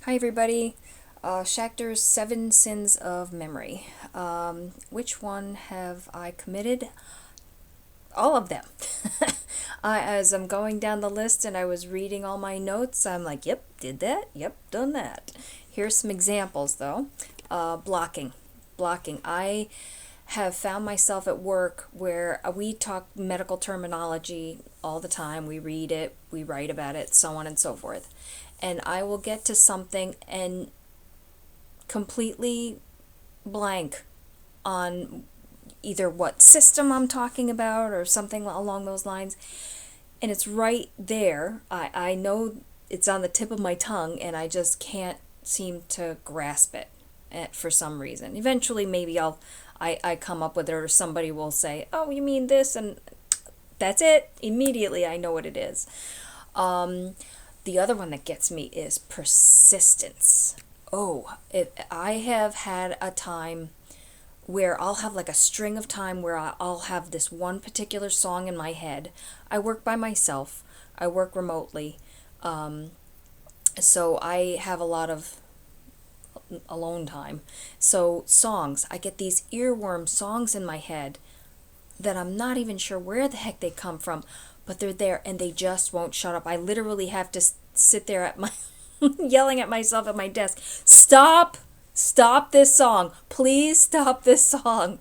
Hi everybody. Schacter's Seven Sins of Memory. Which one have I committed? All of them. As I'm going down the list and I was reading all my notes, I'm like, yep, did that, yep, done that. Here's some examples though. Blocking. Blocking. I have found myself at work where we talk medical terminology all the time. We read it, we write about it, so on and so forth. And I will get to something and completely blank on either what system I'm talking about or something along those lines. And it's right there. I know it's on the tip of my tongue and I just can't seem to grasp it for some reason. Eventually maybe I come up with it, or somebody will say, oh, you mean this, and that's it. Immediately I know what it is. The other one that gets me is persistence. I have had a time where I'll have like a string of time where I'll have this one particular song in my head. I work by myself. I work remotely. So I have a lot of alone time. So songs, I get these earworm songs in my head that I'm not even sure where the heck they come from, but they're there and they just won't shut up. I literally have to sit there at my yelling at myself at my desk, stop this song, please stop this song.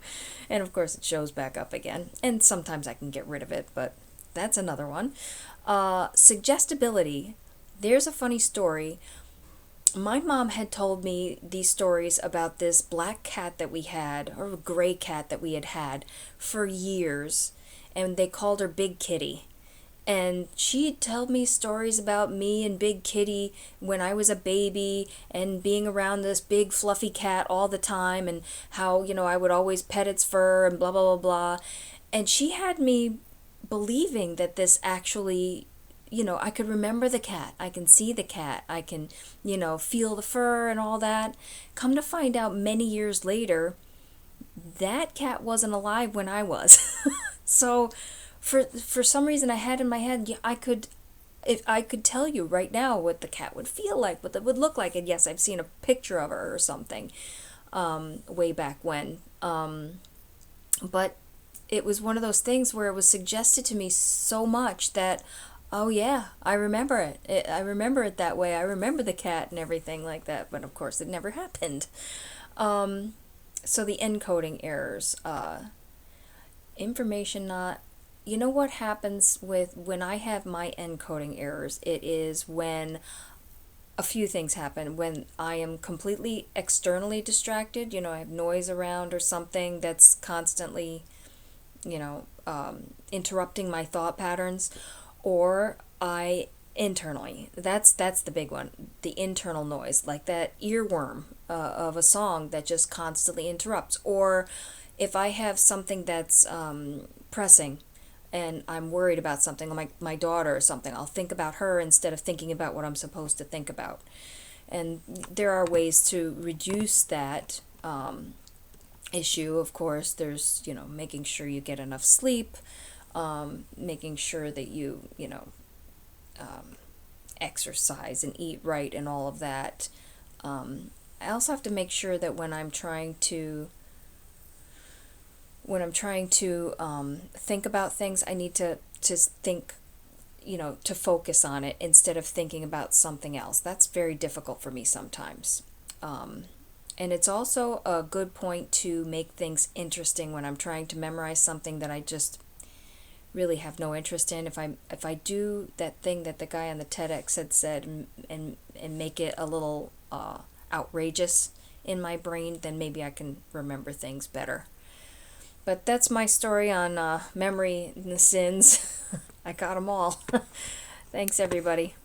And of course it shows back up again, and sometimes I can get rid of it, but that's another one. Suggestibility. There's a funny story. My mom had told me these stories about this black cat that we had, or a gray cat that we had for years, and they called her Big Kitty. And she'd tell me stories about me and Big Kitty when I was a baby and being around this big fluffy cat all the time, and how, I would always pet its fur and blah, blah, blah, blah. And she had me believing that this actually, I could remember the cat. I can see the cat. I can, feel the fur and all that. Come to find out many years later, that cat wasn't alive when I was. So for some reason I had in my head, if I could tell you right now what the cat would feel like, what it would look like, and yes, I've seen a picture of her or something way back when. But it was one of those things where it was suggested to me so much that, oh yeah, I remember it. I remember it that way. I remember the cat and everything like that, but of course it never happened. So the encoding errors, information not. You know what happens when I have my encoding errors? It is when a few things happen. When I am completely externally distracted, I have noise around or something that's constantly, interrupting my thought patterns, or I internally. That's the big one. The internal noise, like that earworm of a song that just constantly interrupts, or if I have something that's pressing and I'm worried about something, like my daughter or something, I'll think about her instead of thinking about what I'm supposed to think about. And there are ways to reduce that issue. Of course, there's, making sure you get enough sleep, making sure that you, exercise and eat right and all of that. I also have to make sure that when I'm trying to think about things, I need to think, to focus on it instead of thinking about something else. That's very difficult for me sometimes. And it's also a good point to make things interesting when I'm trying to memorize something that I just really have no interest in. If I do that thing that the guy on the TEDx had said, and make it a little outrageous in my brain, then maybe I can remember things better. But that's my story on memory and the sins. I got them all. Thanks, everybody.